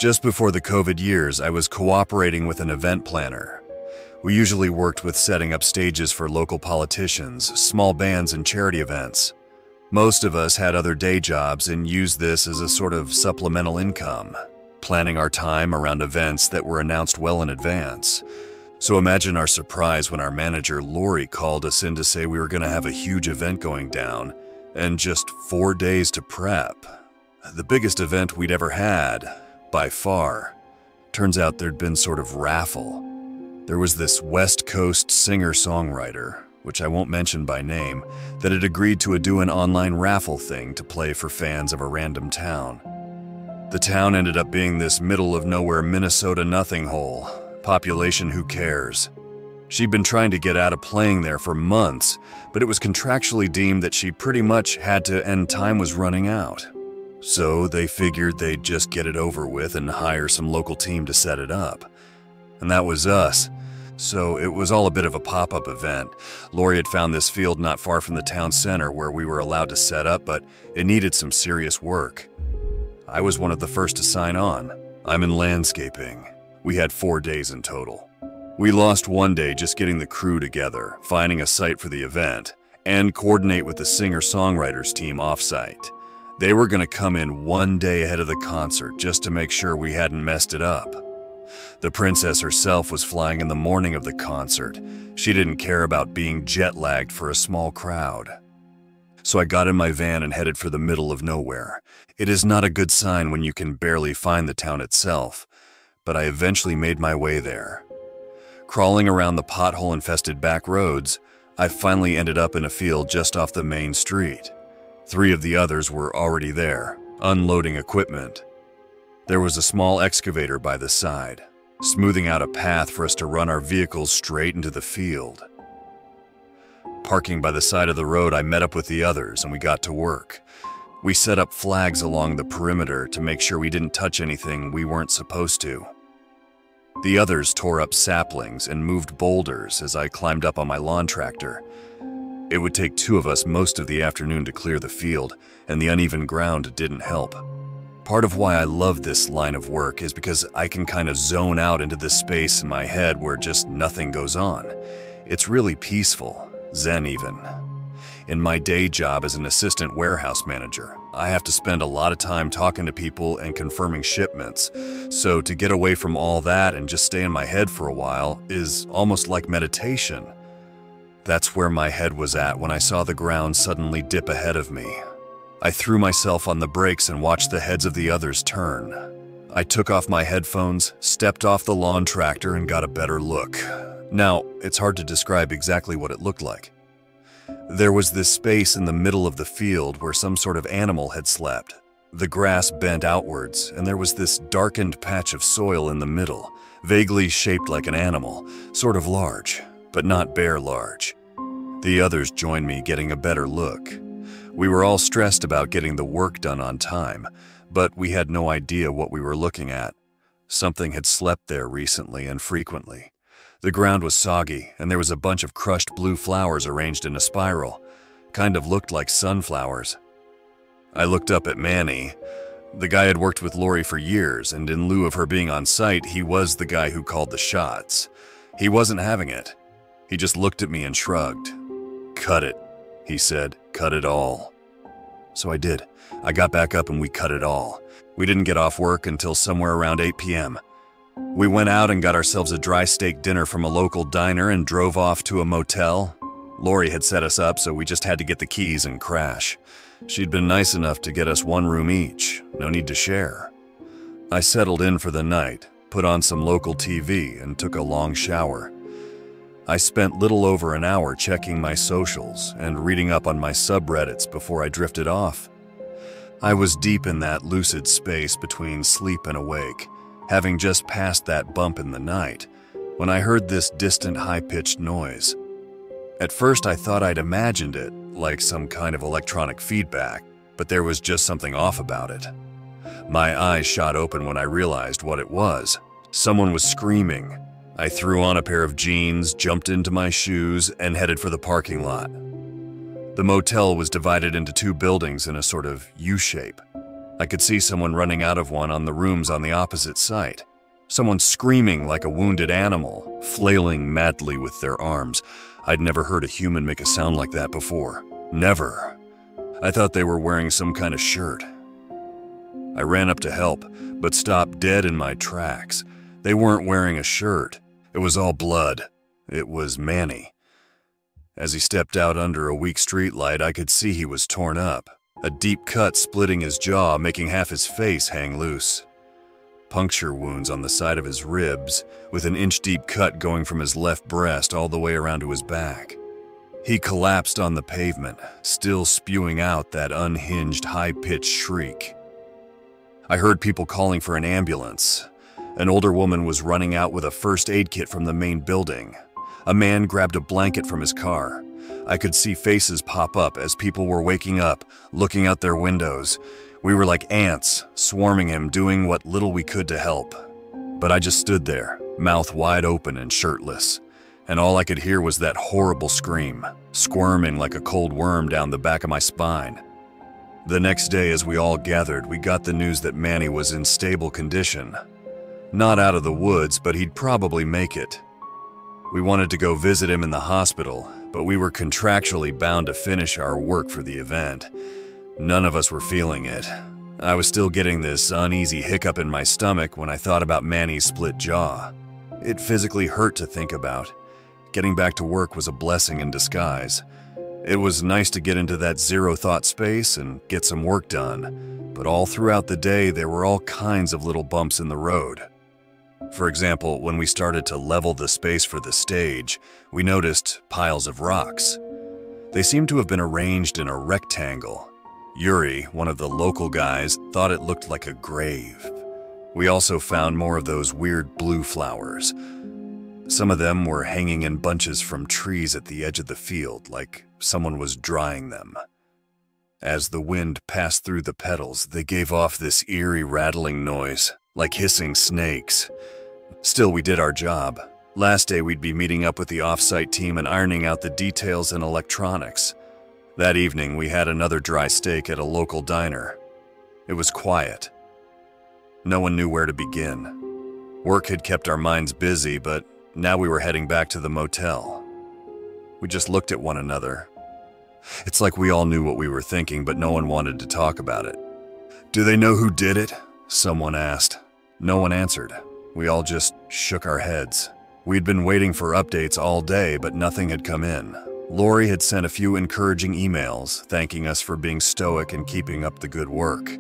Just before the COVID years, I was cooperating with an event planner. We usually worked with setting up stages for local politicians, small bands, and charity events. Most of us had other day jobs and used this as a sort of supplemental income, planning our time around events that were announced well in advance. So imagine our surprise when our manager, Lori, called us in to say we were going to have a huge event going down and just 4 days to prep. The biggest event we'd ever had, by far. Turns out there'd been sort of raffle. There was this West Coast singer-songwriter, which I won't mention by name, that had agreed to do an online raffle thing to play for fans of a random town. The town ended up being this middle-of-nowhere Minnesota nothing hole. Population who cares. She'd been trying to get out of playing there for months, but it was contractually deemed that she pretty much had to and time was running out. So they figured they'd just get it over with and hire some local team to set it up. And that was us. So it was all a bit of a pop-up event. Lori had found this field not far from the town center where we were allowed to set up, but it needed some serious work. I was one of the first to sign on. I'm in landscaping. We had 4 days in total. We lost 1 day just getting the crew together, finding a site for the event, and coordinate with the singer-songwriters team off-site. They were going to come in 1 day ahead of the concert just to make sure we hadn't messed it up. The princess herself was flying in the morning of the concert. She didn't care about being jet-lagged for a small crowd. So I got in my van and headed for the middle of nowhere. It is not a good sign when you can barely find the town itself, but I eventually made my way there. Crawling around the pothole-infested back roads, I finally ended up in a field just off the main street. 3 of the others were already there, unloading equipment. There was a small excavator by the side, smoothing out a path for us to run our vehicles straight into the field. Parking by the side of the road, I met up with the others and we got to work. We set up flags along the perimeter to make sure we didn't touch anything we weren't supposed to. The others tore up saplings and moved boulders as I climbed up on my lawn tractor. It would take 2 of us most of the afternoon to clear the field, and the uneven ground didn't help. Part of why I love this line of work is because I can kind of zone out into this space in my head where just nothing goes on. It's really peaceful, zen even. In my day job as an assistant warehouse manager, I have to spend a lot of time talking to people and confirming shipments. So to get away from all that and just stay in my head for a while is almost like meditation. That's where my head was at when I saw the ground suddenly dip ahead of me. I threw myself on the brakes and watched the heads of the others turn. I took off my headphones, stepped off the lawn tractor, and got a better look. Now, it's hard to describe exactly what it looked like. There was this space in the middle of the field where some sort of animal had slept. The grass bent outwards, and there was this darkened patch of soil in the middle, vaguely shaped like an animal, sort of large, but not bear large. The others joined me, getting a better look. We were all stressed about getting the work done on time, but we had no idea what we were looking at. Something had slept there recently and frequently. The ground was soggy, and there was a bunch of crushed blue flowers arranged in a spiral. Kind of looked like sunflowers. I looked up at Manny. The guy had worked with Lori for years, and in lieu of her being on site, he was the guy who called the shots. He wasn't having it. He just looked at me and shrugged. "Cut it," he said. "Cut it all." So I did. I got back up and we cut it all. We didn't get off work until somewhere around 8 p.m. We went out and got ourselves a dry steak dinner from a local diner and drove off to a motel. Lori had set us up, so we just had to get the keys and crash. She'd been nice enough to get us 1 room each, no need to share. I settled in for the night, put on some local TV, and took a long shower. I spent little over an hour checking my socials and reading up on my subreddits before I drifted off. I was deep in that lucid space between sleep and awake, having just passed that bump in the night, when I heard this distant high-pitched noise. At first I thought I'd imagined it, like some kind of electronic feedback, but there was just something off about it. My eyes shot open when I realized what it was. Someone was screaming. I threw on a pair of jeans, jumped into my shoes, and headed for the parking lot. The motel was divided into 2 buildings in a sort of U-shape. I could see someone running out of one on the rooms on the opposite site. Someone screaming like a wounded animal, flailing madly with their arms. I'd never heard a human make a sound like that before. Never. I thought they were wearing some kind of shirt. I ran up to help, but stopped dead in my tracks. They weren't wearing a shirt. It was all blood. It was Manny. As he stepped out under a weak streetlight, I could see he was torn up. A deep cut splitting his jaw, making half his face hang loose. Puncture wounds on the side of his ribs, with an inch-deep cut going from his left breast all the way around to his back. He collapsed on the pavement, still spewing out that unhinged, high-pitched shriek. I heard people calling for an ambulance. An older woman was running out with a first aid kit from the main building. A man grabbed a blanket from his car. I could see faces pop up as people were waking up, looking out their windows. We were like ants, swarming him, doing what little we could to help. But I just stood there, mouth wide open and shirtless. And all I could hear was that horrible scream, squirming like a cold worm down the back of my spine. The next day, as we all gathered, we got the news that Manny was in stable condition. Not out of the woods, but he'd probably make it. We wanted to go visit him in the hospital, but we were contractually bound to finish our work for the event. None of us were feeling it. I was still getting this uneasy hiccup in my stomach when I thought about Manny's split jaw. It physically hurt to think about. Getting back to work was a blessing in disguise. It was nice to get into that zero-thought space and get some work done, but all throughout the day there were all kinds of little bumps in the road. For example, when we started to level the space for the stage, we noticed piles of rocks. They seemed to have been arranged in a rectangle. Yuri, one of the local guys, thought it looked like a grave. We also found more of those weird blue flowers. Some of them were hanging in bunches from trees at the edge of the field, like someone was drying them. As the wind passed through the petals, they gave off this eerie rattling noise, like hissing snakes. Still, we did our job. Last day, we'd be meeting up with the off-site team and ironing out the details and electronics. That evening, we had another dry steak at a local diner. It was quiet. No one knew where to begin. Work had kept our minds busy, but now we were heading back to the motel. We just looked at one another. It's like we all knew what we were thinking, but no one wanted to talk about it. "Do they know who did it?" someone asked. No one answered. We all just shook our heads. We'd been waiting for updates all day, but nothing had come in. Lori had sent a few encouraging emails, thanking us for being stoic and keeping up the good work.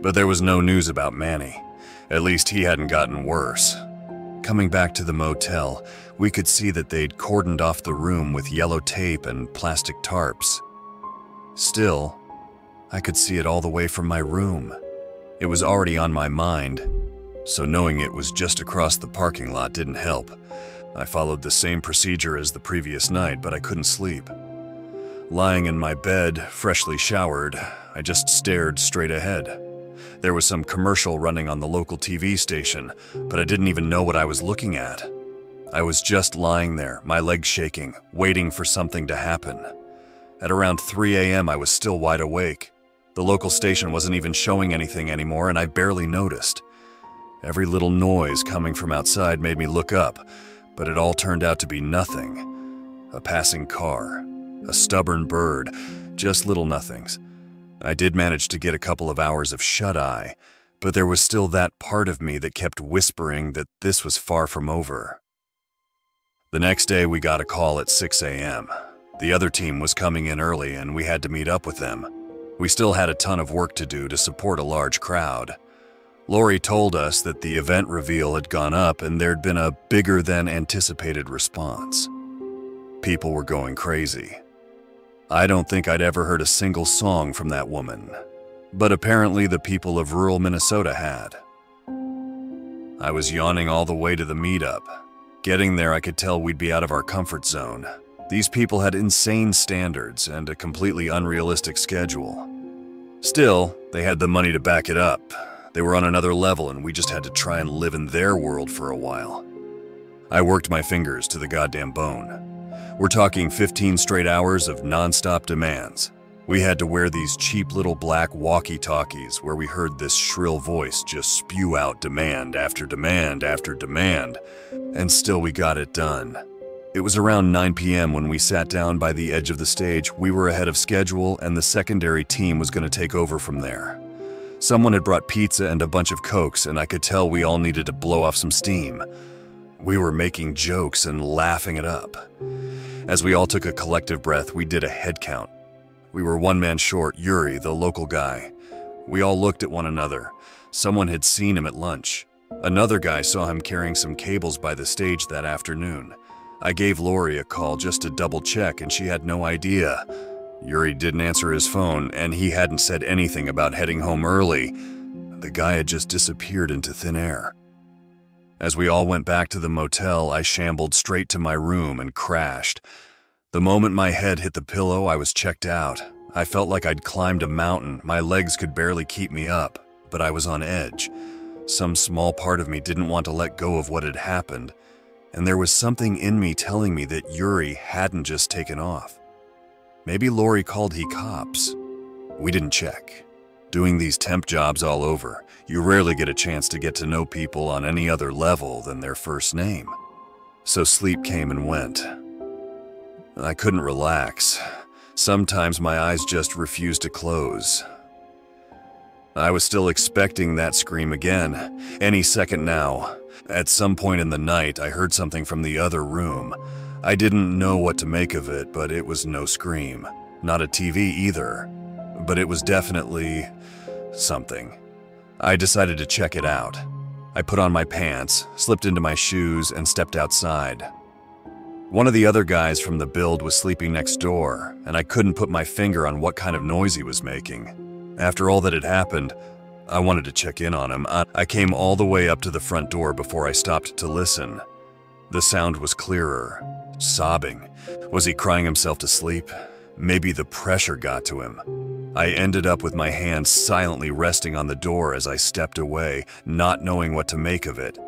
But there was no news about Manny. At least he hadn't gotten worse. Coming back to the motel, we could see that they'd cordoned off the room with yellow tape and plastic tarps. Still, I could see it all the way from my room. It was already on my mind, so knowing it was just across the parking lot didn't help. I followed the same procedure as the previous night, but I couldn't sleep. Lying in my bed, freshly showered, I just stared straight ahead. There was some commercial running on the local TV station, but I didn't even know what I was looking at. I was just lying there, my legs shaking, waiting for something to happen. At around 3 a.m., I was still wide awake. The local station wasn't even showing anything anymore, and I barely noticed. Every little noise coming from outside made me look up, but it all turned out to be nothing. A passing car, a stubborn bird, just little nothings. I did manage to get a couple of hours of shut-eye, but there was still that part of me that kept whispering that this was far from over. The next day, we got a call at 6 a.m. The other team was coming in early, and we had to meet up with them. We still had a ton of work to do to support a large crowd. Lori told us that the event reveal had gone up and there'd been a bigger than anticipated response. People were going crazy. I don't think I'd ever heard a single song from that woman, but apparently the people of rural Minnesota had. I was yawning all the way to the meetup. Getting there, I could tell we'd be out of our comfort zone. These people had insane standards and a completely unrealistic schedule. Still, they had the money to back it up. They were on another level, and we just had to try and live in their world for a while. I worked my fingers to the goddamn bone. We're talking 15 straight hours of non-stop demands. We had to wear these cheap little black walkie-talkies where we heard this shrill voice just spew out demand after demand after demand, and still we got it done. It was around 9 p.m. when we sat down by the edge of the stage. We were ahead of schedule and the secondary team was going to take over from there. Someone had brought pizza and a bunch of Cokes, and I could tell we all needed to blow off some steam. We were making jokes and laughing it up. As we all took a collective breath, we did a head count. We were one man short, Yuri, the local guy. We all looked at one another. Someone had seen him at lunch. Another guy saw him carrying some cables by the stage that afternoon. I gave Lori a call just to double check, and she had no idea. Yuri didn't answer his phone, and he hadn't said anything about heading home early. The guy had just disappeared into thin air. As we all went back to the motel, I shambled straight to my room and crashed. The moment my head hit the pillow, I was checked out. I felt like I'd climbed a mountain. My legs could barely keep me up, but I was on edge. Some small part of me didn't want to let go of what had happened, and there was something in me telling me that Yuri hadn't just taken off. Maybe Lori called he cops. We didn't check. Doing these temp jobs all over, you rarely get a chance to get to know people on any other level than their first name. So sleep came and went. I couldn't relax. Sometimes my eyes just refused to close. I was still expecting that scream again, any second now. At some point in the night, I heard something from the other room. I didn't know what to make of it, but it was no scream. Not a TV either. But it was definitely something. I decided to check it out. I put on my pants, slipped into my shoes, and stepped outside. One of the other guys from the build was sleeping next door, and I couldn't put my finger on what kind of noise he was making. After all that had happened, I wanted to check in on him. I came all the way up to the front door before I stopped to listen. The sound was clearer. Sobbing. Was he crying himself to sleep? Maybe the pressure got to him. I ended up with my hands silently resting on the door as I stepped away, not knowing what to make of it.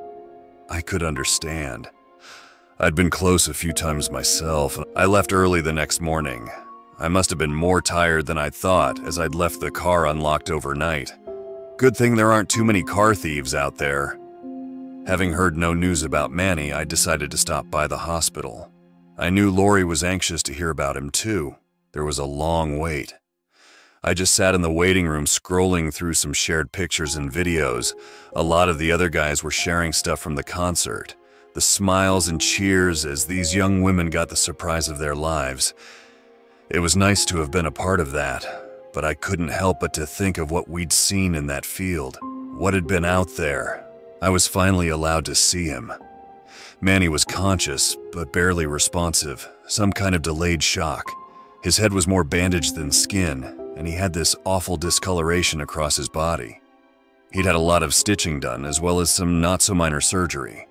I could understand. I'd been close a few times myself. I left early the next morning. I must have been more tired than I'd thought, as I'd left the car unlocked overnight. Good thing there aren't too many car thieves out there. Having heard no news about Manny, I decided to stop by the hospital. I knew Lori was anxious to hear about him too. There was a long wait. I just sat in the waiting room scrolling through some shared pictures and videos. A lot of the other guys were sharing stuff from the concert. The smiles and cheers as these young women got the surprise of their lives. It was nice to have been a part of that, but I couldn't help but to think of what we'd seen in that field, what had been out there. I was finally allowed to see him. Manny was conscious, but barely responsive, some kind of delayed shock. His head was more bandaged than skin, and he had this awful discoloration across his body. He'd had a lot of stitching done, as well as some not-so-minor surgery.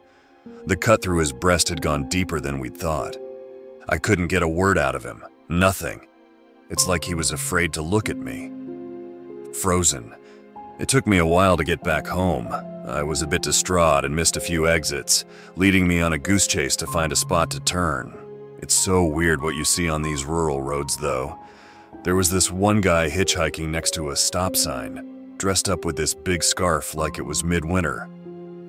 The cut through his breast had gone deeper than we'd thought. I couldn't get a word out of him. Nothing. It's like he was afraid to look at me. Frozen. It took me a while to get back home. I was a bit distraught and missed a few exits, leading me on a goose chase to find a spot to turn. It's so weird what you see on these rural roads, though. There was this one guy hitchhiking next to a stop sign, dressed up with this big scarf like it was midwinter.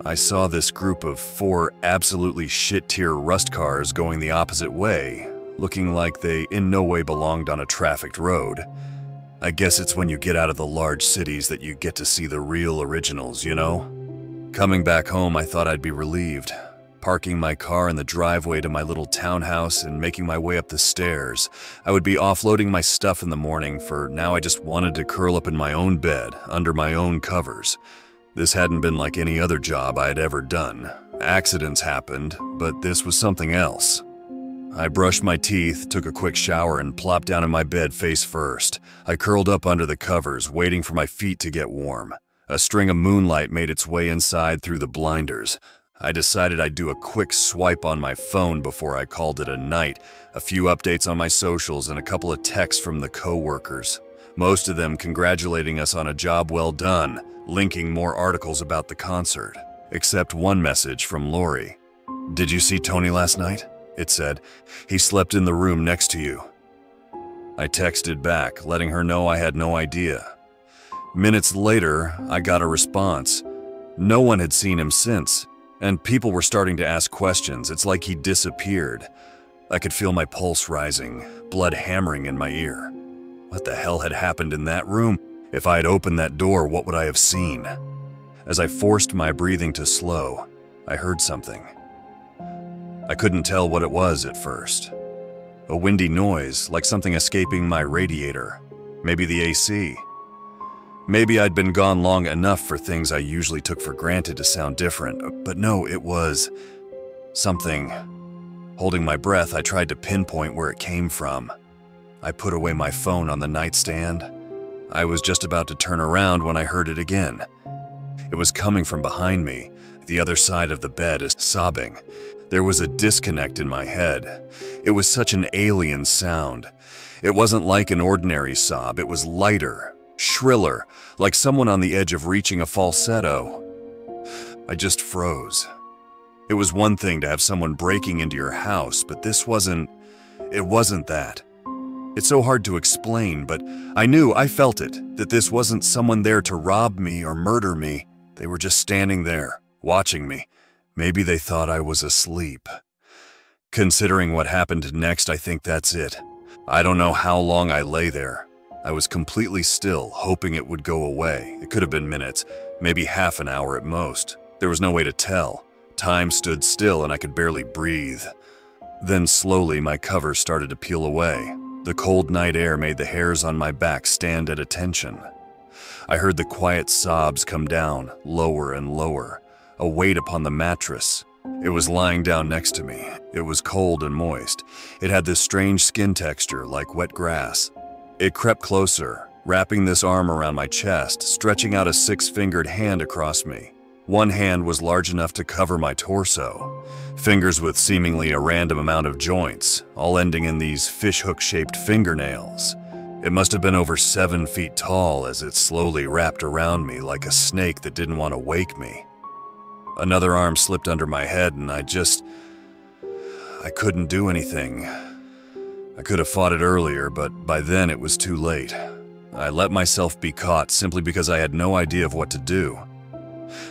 I saw this group of 4 absolutely shit-tier rust cars going the opposite way, looking like they in no way belonged on a trafficked road. I guess it's when you get out of the large cities that you get to see the real originals, you know? Coming back home, I thought I'd be relieved. Parking my car in the driveway to my little townhouse and making my way up the stairs. I would be offloading my stuff in the morning, for now I just wanted to curl up in my own bed, under my own covers. This hadn't been like any other job I had ever done. Accidents happened, but this was something else. I brushed my teeth, took a quick shower, and plopped down in my bed face first. I curled up under the covers, waiting for my feet to get warm. A string of moonlight made its way inside through the blinders. I decided I'd do a quick swipe on my phone before I called it a night. A few updates on my socials and a couple of texts from the co-workers. Most of them congratulating us on a job well done, linking more articles about the concert. Except one message from Lori. "Did you see Tony last night?" It said. "He slept in the room next to you." I texted back, letting her know I had no idea. Minutes later, I got a response. No one had seen him since, and people were starting to ask questions. It's like he disappeared. I could feel my pulse rising, blood hammering in my ear. What the hell had happened in that room? If I had opened that door, what would I have seen? As I forced my breathing to slow, I heard something. I couldn't tell what it was at first. A windy noise, like something escaping my radiator. Maybe the AC. Maybe I'd been gone long enough for things I usually took for granted to sound different, but no, it was something. Holding my breath, I tried to pinpoint where it came from. I put away my phone on the nightstand. I was just about to turn around when I heard it again. It was coming from behind me, the other side of the bed, sobbing. There was a disconnect in my head. It was such an alien sound. It wasn't like an ordinary sob. It was lighter, shriller, like someone on the edge of reaching a falsetto. I just froze. It was one thing to have someone breaking into your house, but it wasn't that. It's so hard to explain, but I felt it, that this wasn't someone there to rob me or murder me. They were just standing there, watching me. Maybe they thought I was asleep. Considering what happened next, I think that's it. I don't know how long I lay there. I was completely still, hoping it would go away. It could have been minutes, maybe half an hour at most. There was no way to tell. Time stood still and I could barely breathe. Then slowly my cover started to peel away. The cold night air made the hairs on my back stand at attention. I heard the quiet sobs come down, lower and lower, a weight upon the mattress. It was lying down next to me. It was cold and moist. It had this strange skin texture, like wet grass. It crept closer, wrapping this arm around my chest, stretching out a 6-fingered hand across me. One hand was large enough to cover my torso. Fingers with seemingly a random amount of joints, all ending in these fishhook-shaped fingernails. It must have been over 7 feet tall as it slowly wrapped around me like a snake that didn't want to wake me. Another arm slipped under my head and I couldn't do anything. I could have fought it earlier, but by then it was too late. I let myself be caught simply because I had no idea of what to do.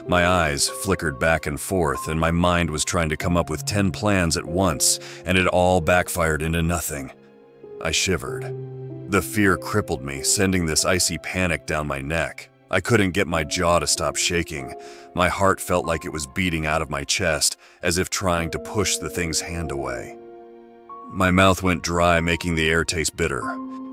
My eyes flickered back and forth, and my mind was trying to come up with 10 plans at once, and it all backfired into nothing. I shivered. The fear crippled me, sending this icy panic down my neck. I couldn't get my jaw to stop shaking. My heart felt like it was beating out of my chest, as if trying to push the thing's hand away. My mouth went dry, making the air taste bitter.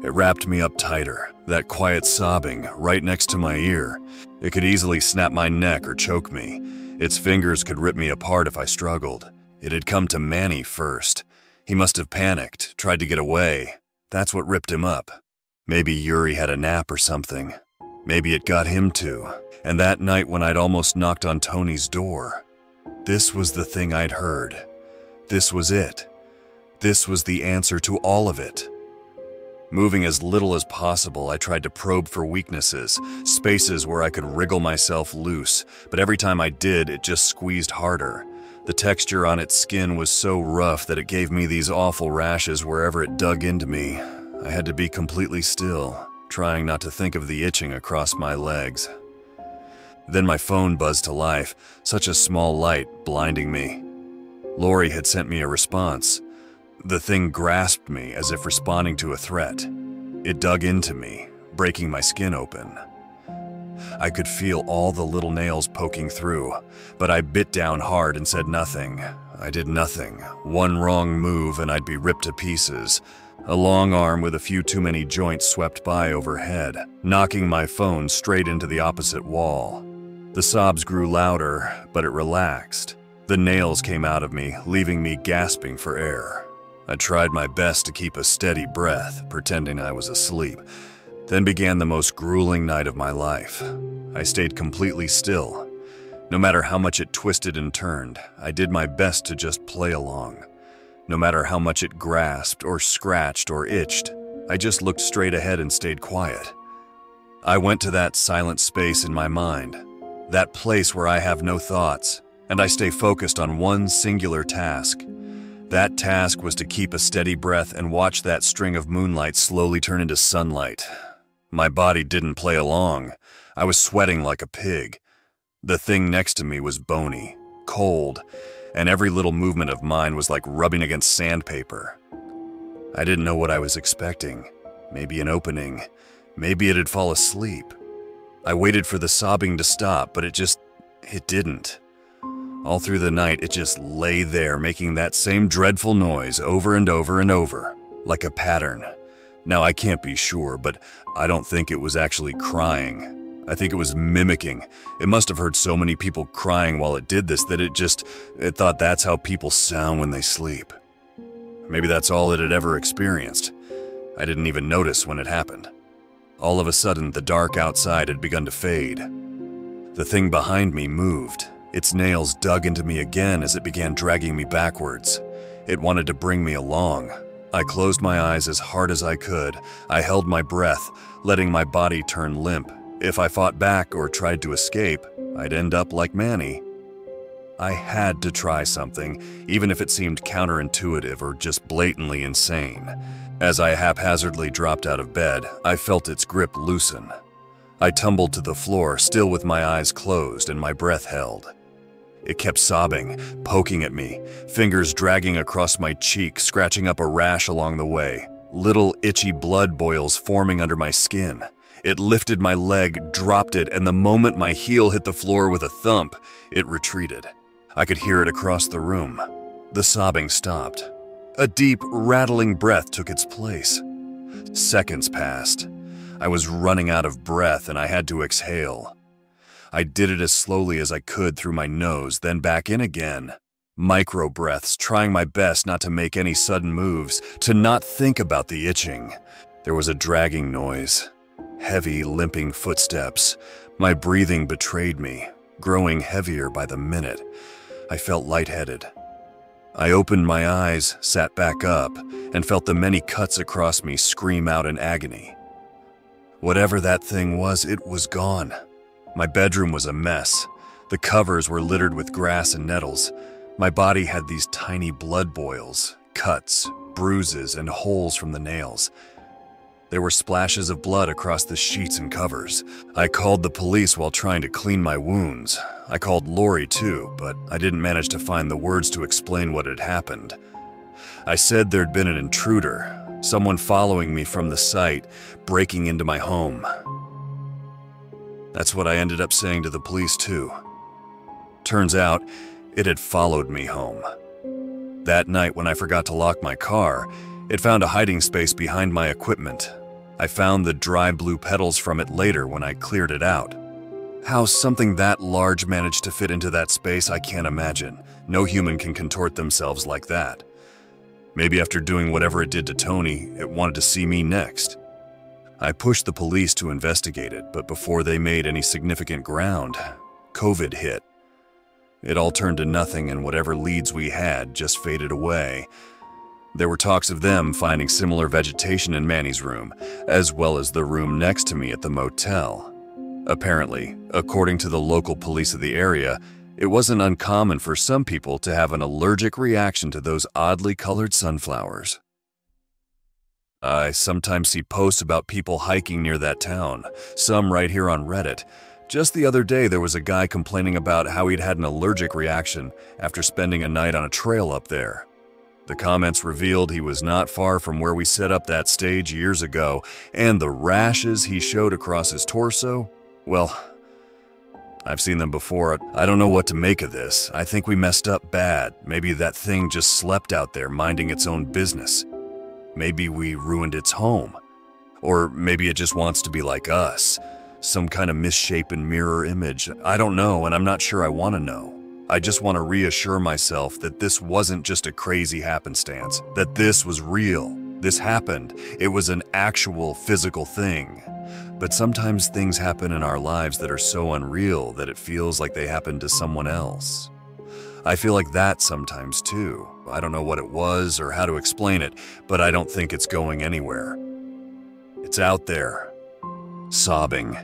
It wrapped me up tighter, that quiet sobbing right next to my ear. It could easily snap my neck or choke me. Its fingers could rip me apart if I struggled. It had come to Manny first. He must have panicked, tried to get away. That's what ripped him up. Maybe Yuri had a nap or something. Maybe it got him too. And that night when I'd almost knocked on Tony's door, this was the thing I'd heard. This was it. This was the answer to all of it. Moving as little as possible, I tried to probe for weaknesses, spaces where I could wriggle myself loose, but every time I did, it just squeezed harder. The texture on its skin was so rough that it gave me these awful rashes wherever it dug into me. I had to be completely still, trying not to think of the itching across my legs. Then my phone buzzed to life, such a small light blinding me. Lori had sent me a response. The thing grasped me as if responding to a threat. It dug into me, breaking my skin open. I could feel all the little nails poking through, but I bit down hard and said nothing. I did nothing. One wrong move and I'd be ripped to pieces. A long arm with a few too many joints swept by overhead, knocking my phone straight into the opposite wall. The sobs grew louder, but it relaxed. The nails came out of me, leaving me gasping for air. I tried my best to keep a steady breath, pretending I was asleep. Then began the most grueling night of my life. I stayed completely still. No matter how much it twisted and turned, I did my best to just play along. No matter how much it grasped or scratched or itched, I just looked straight ahead and stayed quiet. I went to that silent space in my mind, that place where I have no thoughts, and I stay focused on one singular task. That task was to keep a steady breath and watch that string of moonlight slowly turn into sunlight. My body didn't play along. I was sweating like a pig. The thing next to me was bony, cold, and every little movement of mine was like rubbing against sandpaper. I didn't know what I was expecting. Maybe an opening. Maybe it'd fall asleep. I waited for the sobbing to stop, but it didn't. All through the night, it just lay there, making that same dreadful noise over and over and over, like a pattern. Now, I can't be sure, but I don't think it was actually crying. I think it was mimicking. It must have heard so many people crying while it did this that it thought that's how people sound when they sleep. Maybe that's all it had ever experienced. I didn't even notice when it happened. All of a sudden, the dark outside had begun to fade. The thing behind me moved. Its nails dug into me again as it began dragging me backwards. It wanted to bring me along. I closed my eyes as hard as I could. I held my breath, letting my body turn limp. If I fought back or tried to escape, I'd end up like Manny. I had to try something, even if it seemed counterintuitive or just blatantly insane. As I haphazardly dropped out of bed, I felt its grip loosen. I tumbled to the floor, still with my eyes closed and my breath held. It kept sobbing, poking at me, fingers dragging across my cheek, scratching up a rash along the way, little itchy blood boils forming under my skin. It lifted my leg, dropped it, and the moment my heel hit the floor with a thump, it retreated. I could hear it across the room. The sobbing stopped. A deep, rattling breath took its place. Seconds passed. I was running out of breath and I had to exhale. I did it as slowly as I could through my nose, then back in again. Micro breaths, trying my best not to make any sudden moves, to not think about the itching. There was a dragging noise. Heavy, limping footsteps. My breathing betrayed me, growing heavier by the minute. I felt lightheaded. I opened my eyes, sat back up, and felt the many cuts across me scream out in agony. Whatever that thing was, it was gone. My bedroom was a mess. The covers were littered with grass and nettles. My body had these tiny blood boils, cuts, bruises, and holes from the nails. There were splashes of blood across the sheets and covers. I called the police while trying to clean my wounds. I called Lori too, but I didn't manage to find the words to explain what had happened. I said there'd been an intruder, someone following me from the site, breaking into my home. That's what I ended up saying to the police too. Turns out, it had followed me home. That night when I forgot to lock my car, it found a hiding space behind my equipment. I found the dry blue petals from it later when I cleared it out. How something that large managed to fit into that space, I can't imagine. No human can contort themselves like that. Maybe after doing whatever it did to Tony, it wanted to see me next. I pushed the police to investigate it, but before they made any significant ground, COVID hit. It all turned to nothing, and whatever leads we had just faded away. There were talks of them finding similar vegetation in Manny's room, as well as the room next to me at the motel. Apparently, according to the local police of the area, it wasn't uncommon for some people to have an allergic reaction to those oddly colored sunflowers. I sometimes see posts about people hiking near that town, some right here on Reddit. Just the other day, there was a guy complaining about how he'd had an allergic reaction after spending a night on a trail up there. The comments revealed he was not far from where we set up that stage years ago, and the rashes he showed across his torso, well, I've seen them before. I don't know what to make of this. I think we messed up bad. Maybe that thing just slept out there minding its own business. Maybe we ruined its home. Or maybe it just wants to be like us. Some kind of misshapen mirror image. I don't know, and I'm not sure I want to know. I just want to reassure myself that this wasn't just a crazy happenstance, that this was real. This happened. It was an actual physical thing. But sometimes things happen in our lives that are so unreal that it feels like they happened to someone else. I feel like that sometimes too. I don't know what it was or how to explain it, but I don't think it's going anywhere. It's out there, sobbing.